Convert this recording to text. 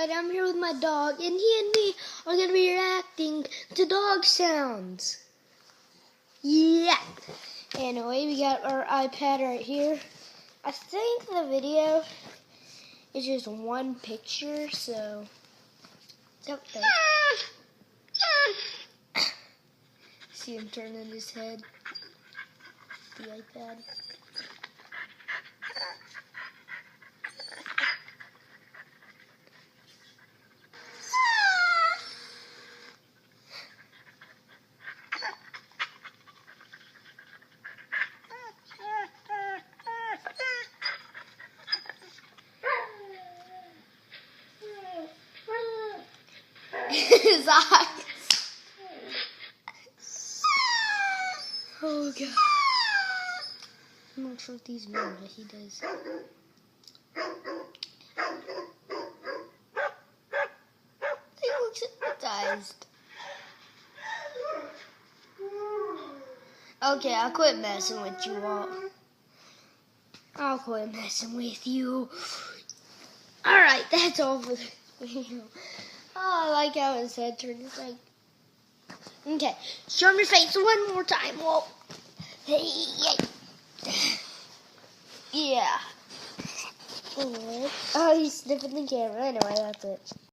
Alright, I'm here with my dog, and he and me are going to be reacting to dog sounds. Yeah. Anyway, we got our iPad right here. I think the video is just one picture, so it's up there. See him turning his head. The iPad. His eyes. Oh god. I'm not sure what these mean, but he does. He looks hypnotized. Okay, I'll quit messing with you all. I'll quit messing with you. Alright, that's all for the video. Oh, I like how his head turned. It's like, okay, show me your face one more time. Whoa. Hey, yeah. Anyway. Oh, he's sniffing the camera. Anyway, that's it.